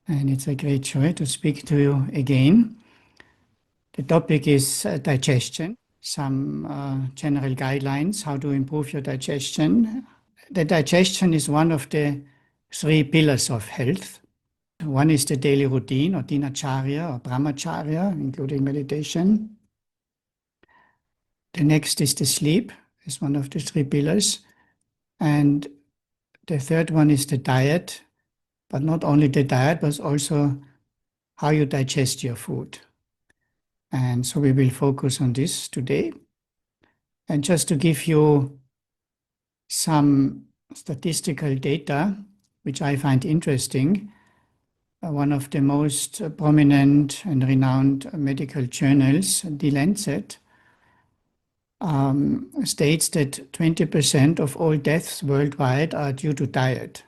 and it's a great joy to speak to you again. The topic is digestion, some general guidelines, how to improve your digestion. The digestion is one of the three pillars of health. One is the daily routine or dinacharya or brahmacharya, including meditation. The next is the sleep, is one of the three pillars. And the third one is the diet, but not only the diet, but also how you digest your food. And so we will focus on this today. And just to give you some statistical data, which I find interesting, one of the most prominent and renowned medical journals, the Lancet, states that 20% of all deaths worldwide are due to diet.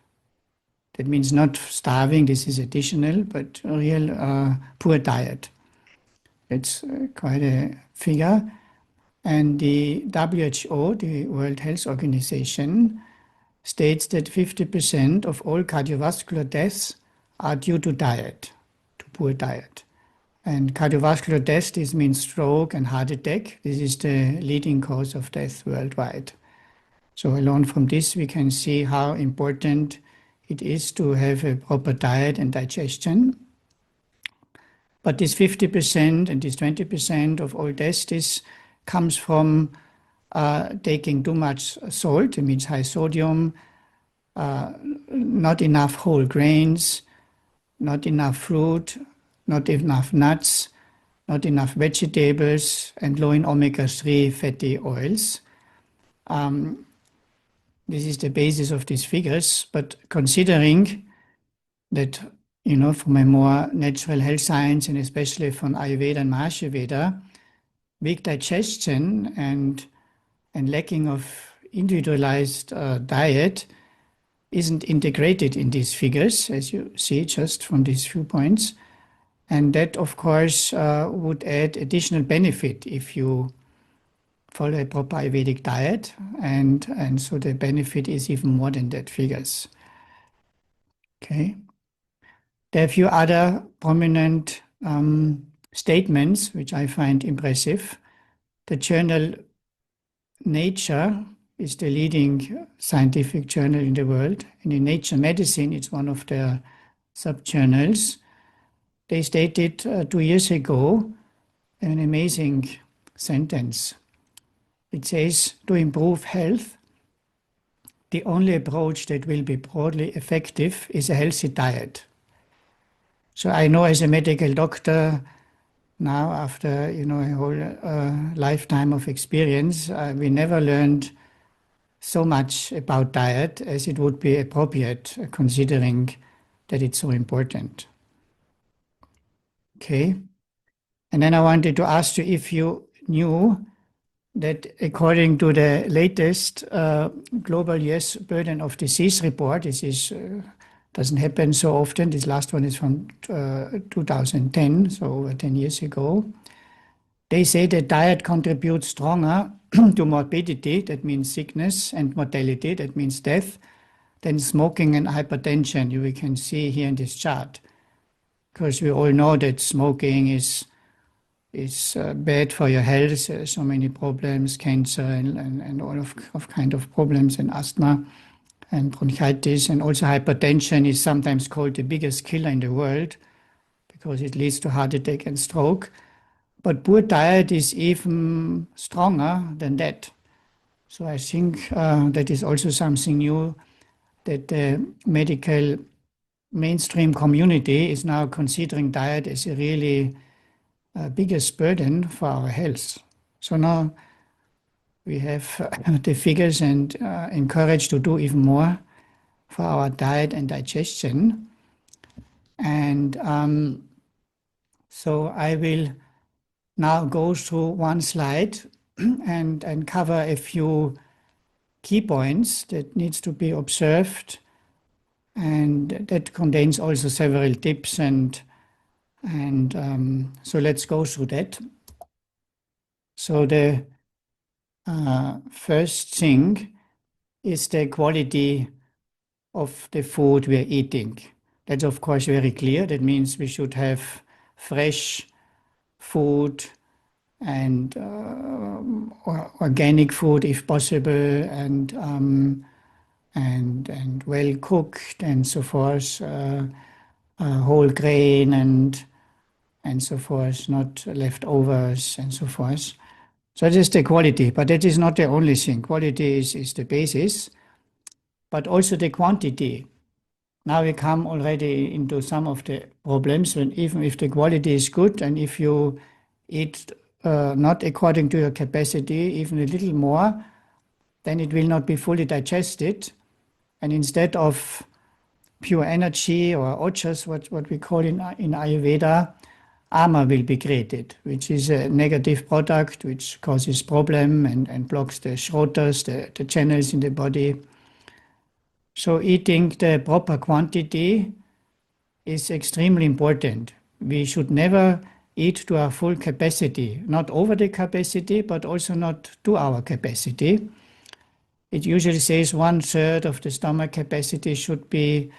That means not starving, this is additional, but real poor diet. It's quite a figure. And the WHO, the World Health Organization, states that 50% of all cardiovascular deaths are due to diet, to poor diet. And cardiovascular death, this means stroke and heart attack. This is the leading cause of death worldwide. So alone from this, we can see how important it is to have a proper diet and digestion. But this 50% and this 20% of all deaths, this comes from taking too much salt, it means high sodium, not enough whole grains, not enough fruit, not enough nuts, not enough vegetables, and low in omega-3 fatty oils. This is the basis of these figures, but considering that, from a more natural health science and especially from Ayurveda and Maharishi, weak digestion and lacking of individualized diet isn't integrated in these figures, as you see just from these few points. And that, of course, would add additional benefit if you follow a proper Ayurvedic diet. And so the benefit is even more than that figures. Okay. There are a few other prominent statements which I find impressive. The journal Nature is the leading scientific journal in the world. And in Nature Medicine, it's one of their sub-journals. They stated 2 years ago an amazing sentence. It says, to improve health, the only approach that will be broadly effective is a healthy diet. So I know as a medical doctor, now after a whole lifetime of experience, we never learned so much about diet as it would be appropriate, considering that it's so important. Okay. And then I wanted to ask you if you knew that according to the latest Global US Burden of Disease report, this is doesn't happen so often. This last one is from 2010, so over 10 years ago. They say that diet contributes stronger to morbidity, that means sickness, and mortality, that means death, than smoking and hypertension. You can see here in this chart. Because we all know that smoking is bad for your health. So many problems, cancer and all of kind of problems, and asthma and bronchitis, and also hypertension is sometimes called the biggest killer in the world because it leads to heart attack and stroke. But poor diet is even stronger than that. So I think that is also something new, that the medical mainstream community is now considering diet as a really biggest burden for our health. So now we have the figures and encouraged to do even more for our diet and digestion. And so I will now go through one slide and cover a few key points that needs to be observed, and that contains also several tips and so let's go through that. So the first thing is the quality of the food we're eating. That's of course very clear. That means we should have fresh food and organic food if possible, and well cooked and so forth, whole grain and so forth, not leftovers and so forth. So that is the quality, but that is not the only thing. Quality is the basis, but also the quantity. Now we come already into some of the problems when even if the quality is good and if you eat not according to your capacity, even a little more, then it will not be fully digested. And instead of pure energy or ojas, what we call in Ayurveda, ama will be created, which is a negative product which causes problem and blocks the schrotas, the channels in the body. So eating the proper quantity is extremely important. We should never eat to our full capacity, not over the capacity, but also not to our capacity. It usually says 1/3 of the stomach capacity should be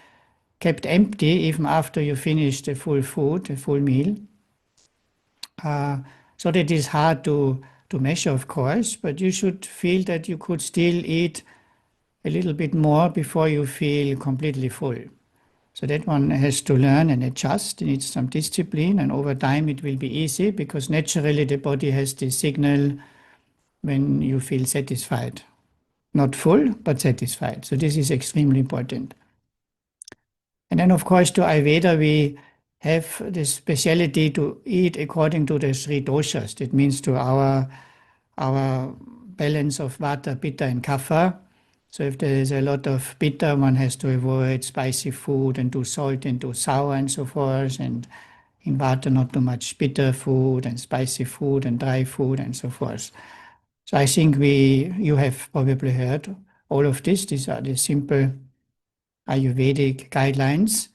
kept empty even after you finish the full food, the full meal. So that is hard to measure, of course, but you should feel that you could still eat a little bit more before you feel completely full. So that one has to learn and adjust. It needs some discipline, and over time it will be easy because naturally the body has this signal when you feel satisfied. Not full, but satisfied. So this is extremely important. And then, of course, to Ayurveda, we have the speciality to eat according to the three doshas. That means to our balance of Vata, Pitta, and Kapha. So if there is a lot of Pitta, one has to avoid spicy food and do salt and do sour and so forth. And in Vata, not too much bitter food and spicy food and dry food and so forth. So I think you have probably heard all of this. These are the simple Ayurvedic guidelines.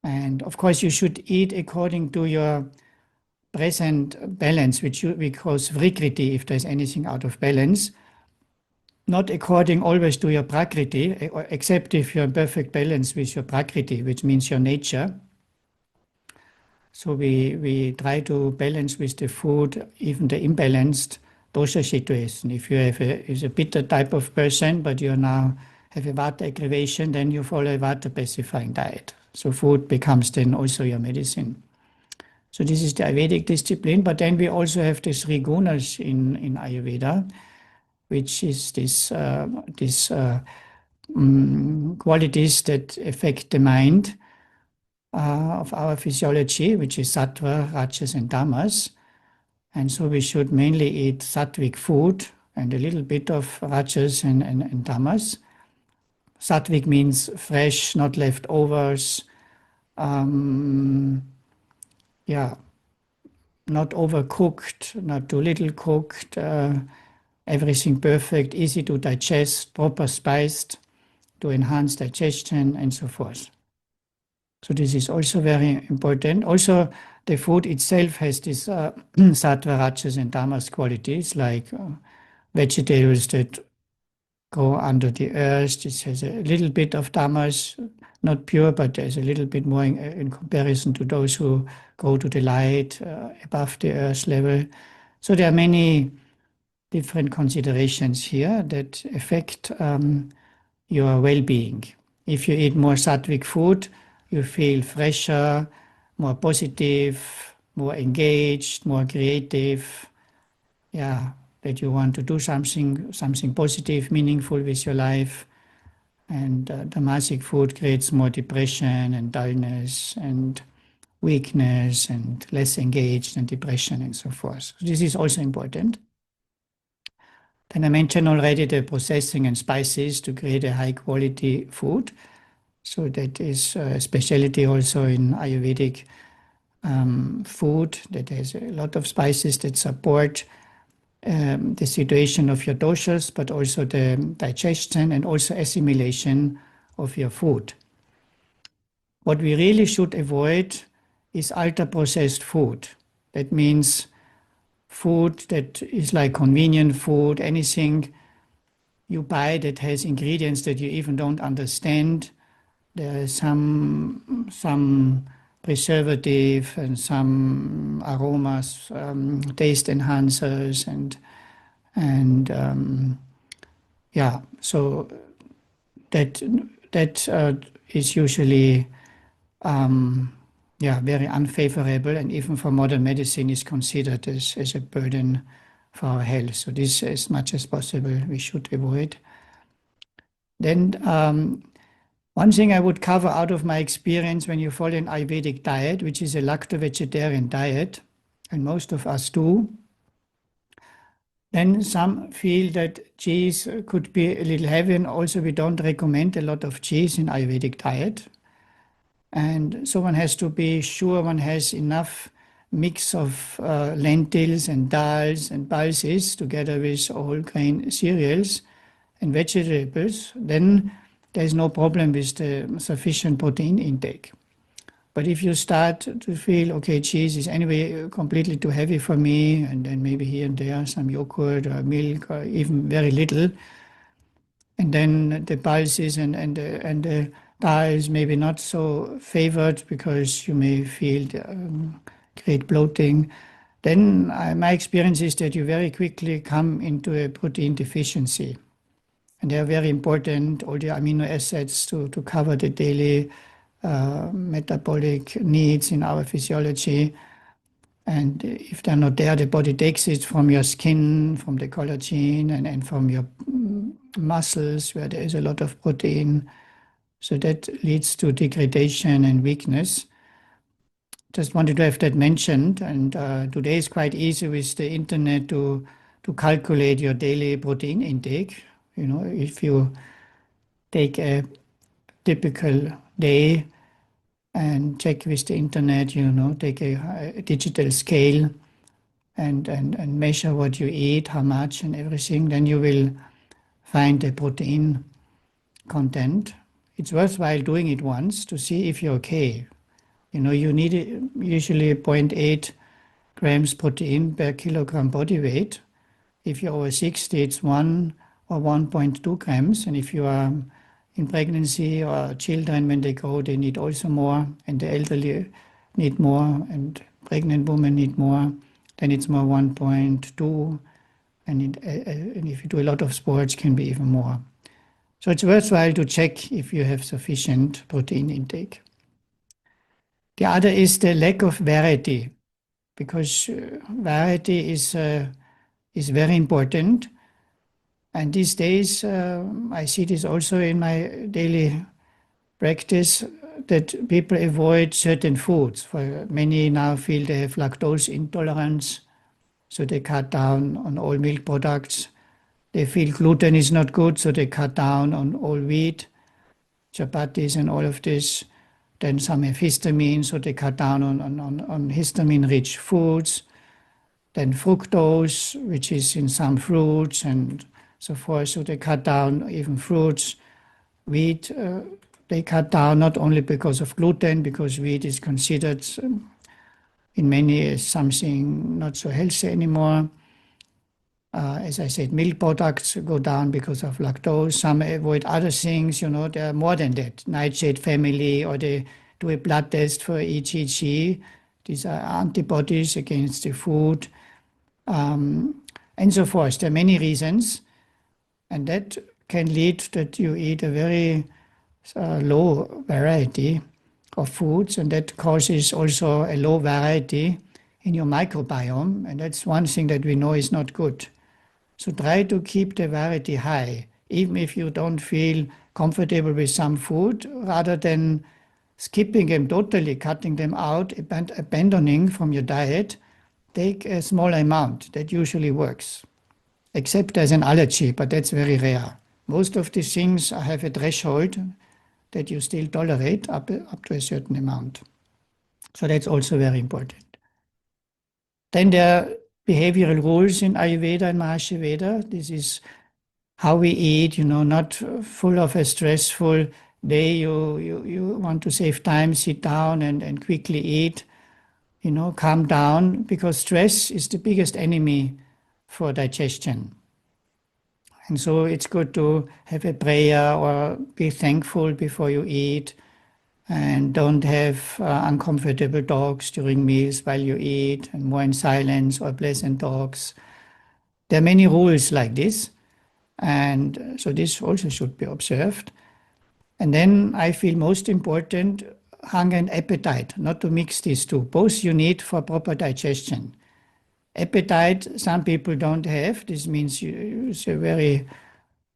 And of course, you should eat according to your present balance, which we call vrikriti, if there's anything out of balance. Not according always to your prakriti, except if you're in perfect balance with your prakriti, which means your nature. So we try to balance with the food, even the imbalanced dosha situation. If you is a bitter type of person, but you now have a vata aggravation, then you follow a vata pacifying diet. So food becomes then also your medicine. So this is the Ayurvedic discipline, but then we also have the three gunas in Ayurveda, which is these qualities that affect the mind of our physiology, which is sattva, rajas, and tamas. And so we should mainly eat sattvic food and a little bit of rajas and tamas. Sattvic means fresh, not leftovers. Not overcooked, not too little cooked, everything perfect, easy to digest, proper spiced to enhance digestion and so forth. So this is also very important. Also, the food itself has this sattva, rajas, and tamas qualities, like vegetables that grow under the earth. This has a little bit of tamas, not pure, but there's a little bit more in comparison to those who go to the light above the earth level. So there are many different considerations here that affect your well-being. If you eat more sattvic food, you feel fresher, more positive, more engaged, more creative. That you want to do something positive, meaningful with your life. And tamasic food creates more depression and dullness and weakness and less engaged and depression and so forth. So this is also important. Then I mentioned already the processing and spices to create a high quality food. So that is a specialty also in Ayurvedic food, that has a lot of spices that support the situation of your doshas, but also the digestion and also assimilation of your food. What we really should avoid is ultra-processed food. That means food that is like convenient food, anything you buy that has ingredients that you even don't understand, there is some preservative and some aromas, taste enhancers, and yeah, so that is usually very unfavorable, and even for modern medicine is considered as a burden for our health. So this, as much as possible, we should avoid. Then one thing I would cover out of my experience, when you follow an Ayurvedic diet, which is a lacto-vegetarian diet, and most of us do, then some feel that cheese could be a little heavy, and also we don't recommend a lot of cheese in Ayurvedic diet. And so one has to be sure one has enough mix of lentils and dals and pulses together with whole grain cereals and vegetables. Then there's no problem with the sufficient protein intake. But if you start to feel, okay, cheese is anyway completely too heavy for me, and then maybe here and there some yogurt or milk or even very little, and then the pulses and the dals maybe not so favored because you may feel great bloating, then my experience is that you very quickly come into a protein deficiency. And they are very important, all the amino acids to cover the daily metabolic needs in our physiology. And if they're not there, the body takes it from your skin, from the collagen, and from your muscles, where there is a lot of protein. So that leads to degradation and weakness. Just wanted to have that mentioned. And today is quite easy with the internet to calculate your daily protein intake. You know, if you take a typical day and check with the internet, you know, take a digital scale and measure what you eat, how much and everything, then you will find the protein content. It's worthwhile doing it once to see if you're okay. You know, you need usually 0.8 grams protein per kilogram body weight. If you're over 60, it's 1 or 1.2 grams. And if you are in pregnancy or children, when they grow, they need also more. And the elderly need more, and pregnant women need more. Then it's more 1.2. And if you do a lot of sports, can be even more. So it's worthwhile to check if you have sufficient protein intake. The other is the lack of variety, because variety is very important. And these days, I see this also in my daily practice, that people avoid certain foods. For many now feel they have lactose intolerance, so they cut down on all milk products. They feel gluten is not good, so they cut down on all wheat, chapatis and all of this. Then some have histamine, so they cut down on histamine-rich foods. Then fructose, which is in some fruits and so forth, so they cut down even fruits. Wheat, they cut down not only because of gluten, because wheat is considered in many as something not so healthy anymore. As I said, milk products go down because of lactose. Some avoid other things, you know, there are more than that. Nightshade family, or they do a blood test for EGG. These are antibodies against the food, and so forth. There are many reasons, and that can lead that you eat a very low variety of foods, and that causes also a low variety in your microbiome, and that's one thing that we know is not good. So try to keep the variety high, even if you don't feel comfortable with some food, rather than skipping them totally, cutting them out, abandoning from your diet. Take a small amount. That usually works, except as an allergy, but that's very rare. Most of these things have a threshold that you still tolerate up to a certain amount. So that's also very important. Then there are behavioral rules in Ayurveda and Maharishi. This is how we eat, you know, not full of a stressful day. You want to save time, sit down and quickly eat, you know, calm down, because stress is the biggest enemy for digestion. And so it's good to have a prayer or be thankful before you eat. and don't have uncomfortable talks during meals while you eat, and more in silence or pleasant talks. There are many rules like this, and so this also should be observed. And then I feel most important, hunger and appetite, not to mix these two. Both you need for proper digestion. Appetite, some people don't have. This means you're very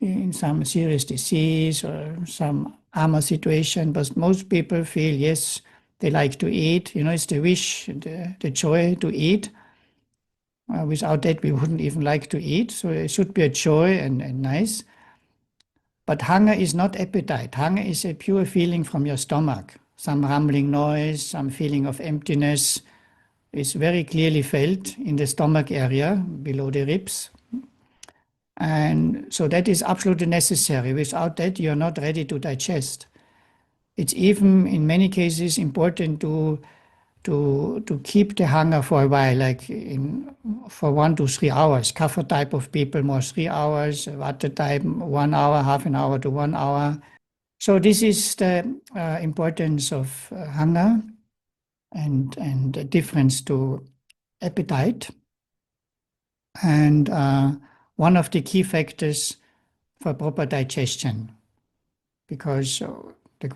in some serious disease or some armor situation, but most people feel, yes, they like to eat. It's the wish, the joy to eat. Without that, we wouldn't even like to eat. So it should be a joy and nice. But hunger is not appetite. Hunger is a pure feeling from your stomach. Some rumbling noise, some feeling of emptiness is very clearly felt in the stomach area below the ribs. And so that is absolutely necessary. Without that, you're not ready to digest. It's even in many cases important to keep the hunger for a while, like for 1 to 3 hours. Kapha type of people, more 3 hours. Vata type, 1 hour, half an hour to 1 hour. So this is the importance of hunger and the difference to appetite. And one of the key factors for proper digestion, because the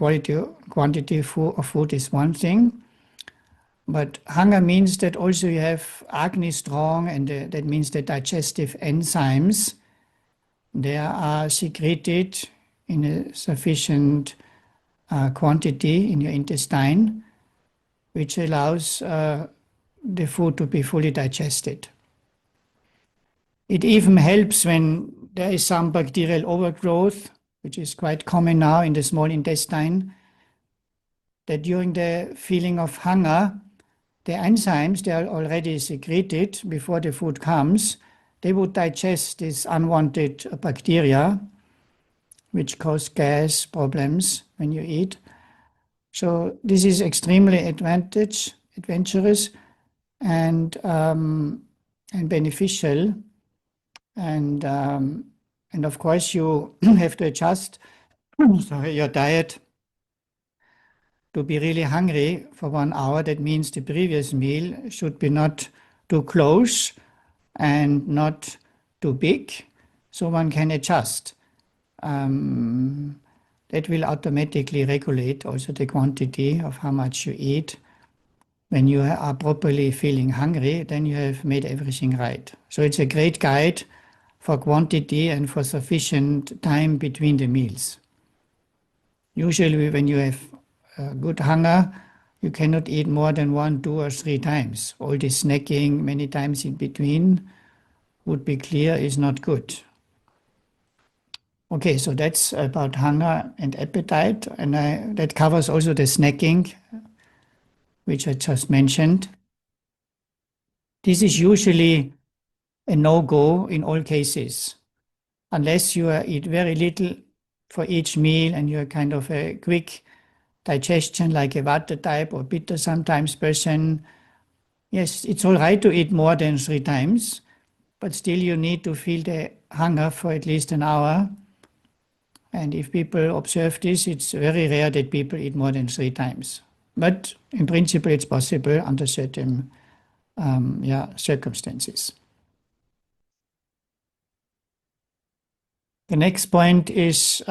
quantity of food is one thing, but hunger means that also you have Agni strong, and that means the digestive enzymes, they are secreted in a sufficient quantity in your intestine, which allows the food to be fully digested. It even helps when there is some bacterial overgrowth, which is quite common now in the small intestine, that during the feeling of hunger, the enzymes, they are already secreted before the food comes. They would digest this unwanted bacteria, which cause gas problems when you eat. So this is extremely adventurous and beneficial. And of course, you have to adjust your diet to be really hungry for 1 hour. That means the previous meal should be not too close and not too big, so one can adjust. That will automatically regulate also the quantity of how much you eat. When you are properly feeling hungry, then you have made everything right. So it's a great guide for quantity and for sufficient time between the meals. Usually when you have good hunger, you cannot eat more than 1, 2, or 3 times. All this snacking many times in between would be clear is not good. Okay, so that's about hunger and appetite, and that covers also the snacking, which I just mentioned. This is usually a no-go in all cases, unless you eat very little for each meal and you're kind of a quick digestion like a Vata type or Pitta sometimes person. Yes, it's all right to eat more than 3 times, but still you need to feel the hunger for at least an hour. And if people observe this, it's very rare that people eat more than 3 times. But in principle, it's possible under certain circumstances. The next point is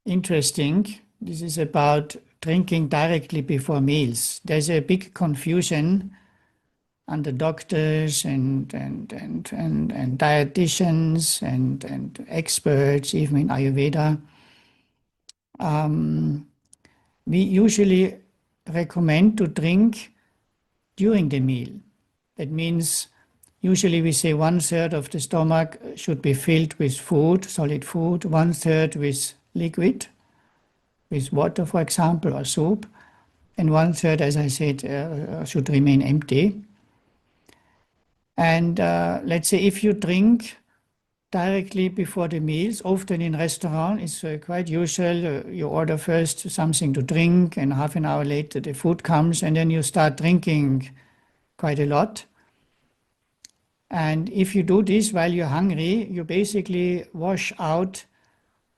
interesting. This is about drinking directly before meals. There's a big confusion under doctors and dietitians and experts, even in Ayurveda. We usually recommend to drink during the meal. That means usually we say 1/3 of the stomach should be filled with food, solid food, 1/3 with liquid, with water, for example, or soup, and 1/3, as I said, should remain empty. And let's say if you drink directly before the meals, often in restaurant, it's quite usual. You order first something to drink, and half an hour later the food comes, and then you start drinking quite a lot. And if you do this while you're hungry, you basically wash out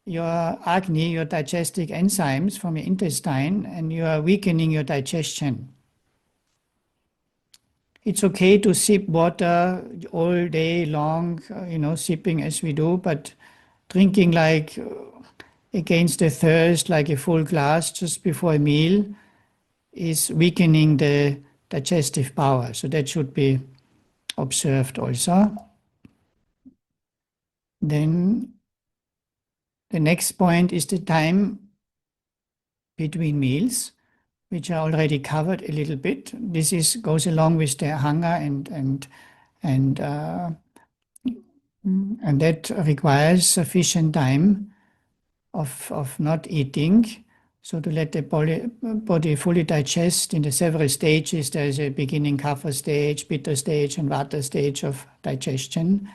your Agni, your digestive enzymes from your intestine, and you are weakening your digestion. It's okay to sip water all day long, sipping as we do, but drinking like against the thirst, like a full glass just before a meal, is weakening the digestive power. So that should be observed also. Then the next point is the time between meals, which I already covered a little bit. This goes along with the hunger and that requires sufficient time of not eating. So to let the body fully digest in the several stages, there is a beginning kapha stage, pitta stage, and vata stage of digestion.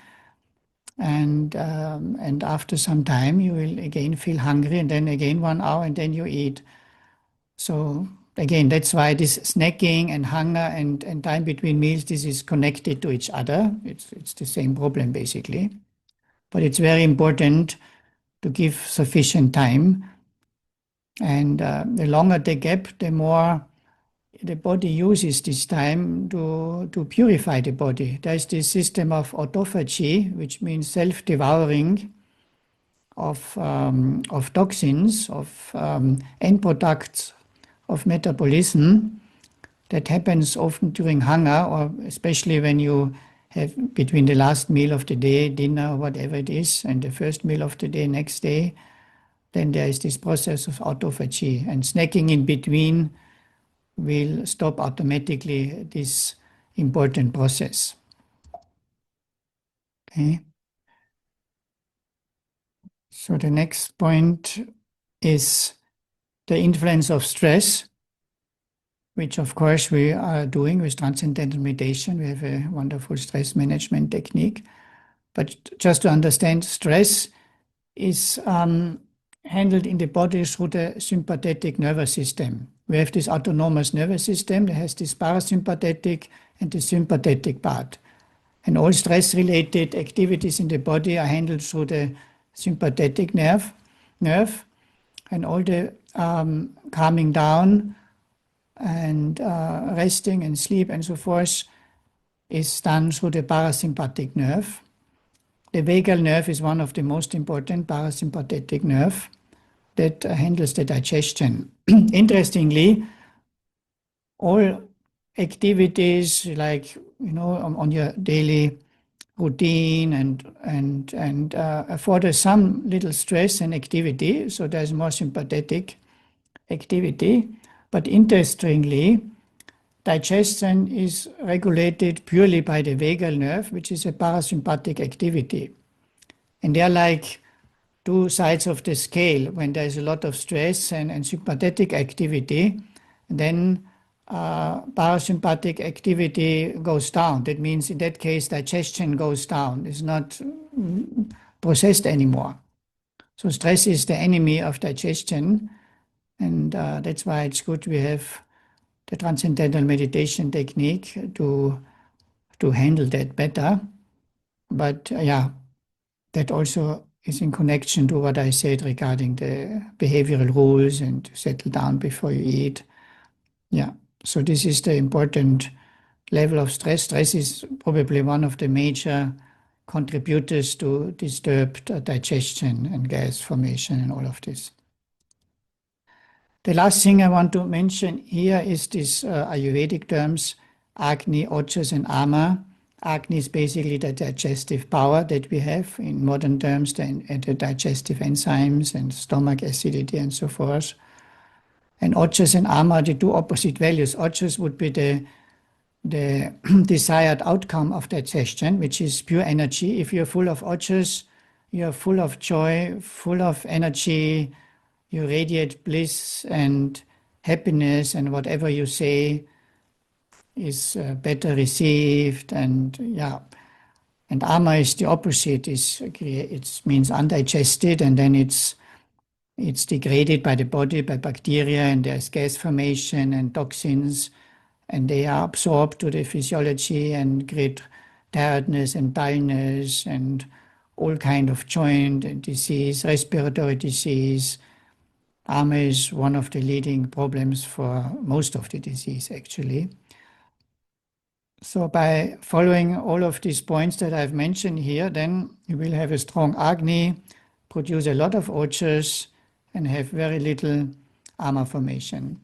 And after some time, you will again feel hungry, and then again 1 hour, and then you eat. So again, that's why this snacking and hunger and time between meals, this is connected to each other. It's the same problem, basically. But it's very important to give sufficient time. And the longer the gap, the more the body uses this time to purify the body. There's this system of autophagy, which means self-devouring of toxins, of end products of metabolism that happens often during hunger, or especially when you have between the last meal of the day, dinner, or whatever it is, and the first meal of the day, next day. Then there is this process of autophagy, and snacking in between will stop automatically this important process. Okay. So the next point is the influence of stress, which of course we are doing with transcendental meditation. We have a wonderful stress management technique. But just to understand, stress is handled in the body through the sympathetic nervous system. We have this autonomous nervous system that has this parasympathetic and the sympathetic part. And all stress-related activities in the body are handled through the sympathetic nerve, and all the calming down and resting and sleep and so forth is done through the parasympathetic nerve. The vagal nerve is one of the most important, parasympathetic nerve, that handles the digestion. Interestingly, all activities like, on your daily routine and afford some little stress and activity, so there's more sympathetic activity. But interestingly, digestion is regulated purely by the vagal nerve, which is a parasympathetic activity. And they're like two sides of the scale. When there's a lot of stress and sympathetic activity, then parasympathetic activity goes down. That means in that case, digestion goes down. It's not processed anymore. So stress is the enemy of digestion. And that's why it's good we have the transcendental meditation technique to handle that better. But that also is in connection to what I said regarding the behavioral rules and settle down before you eat. Yeah, so this is the important level of stress. Stress is probably one of the major contributors to disturbed digestion and gas formation and all of this. The last thing I want to mention here is this Ayurvedic terms, Agni, Ojas, and Ama. Agni is basically the digestive power that we have in modern terms, the digestive enzymes and stomach acidity and so forth. And Ojas and Ama are the two opposite values. Ojas would be the desired outcome of digestion, which is pure energy. If you're full of Ojas, you're full of joy, full of energy, you radiate bliss and happiness, and whatever you say is better received. And Ama is the opposite. It means undigested, and then it's degraded by the body, by bacteria, and there's gas formation and toxins, and they are absorbed to the physiology and create tiredness and dullness and all kind of joint disease, respiratory disease. Asthma is one of the leading problems for most of the disease, actually. So by following all of these points that I've mentioned here, then you will have a strong Agni, produce a lot of Ojas, and have very little Ama formation.